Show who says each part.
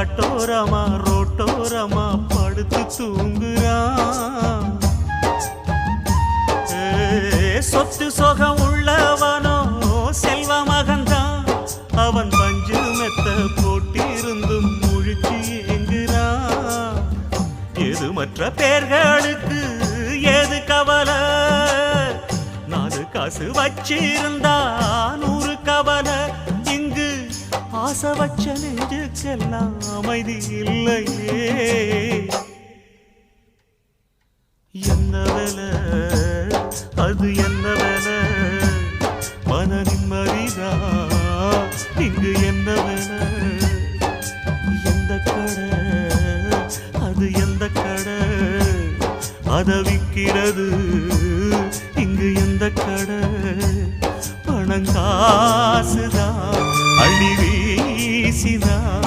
Speaker 1: காட்டோரமா ரோட்டோரமா படுத்து தூங்குறான். சொத்து சொகம் உள்ளவனோ செல்வ மகன்தான், அவன் பஞ்சு மெத்த போட்டிருந்தும் முழிச்சு ஏங்குறான். எது மற்ற பேர்களுக்கு ஏது கவலை, 4 காசு வச்சிருந்தா 100 கவலை. இங்கு ஆசை வச்ச நெஞ்சுக்கெல்லாம் அமைதி இல்லையே. என்ன வேலை அது என்ன வேலை, மன நிம்மதிதா இங்கு என்ன வேலை. எந்த கடை அது எந்த கடை, அத விக்கிறது இங்கு எந்த கடை. பணங்காசுதான் அள்ளி வீசிதான்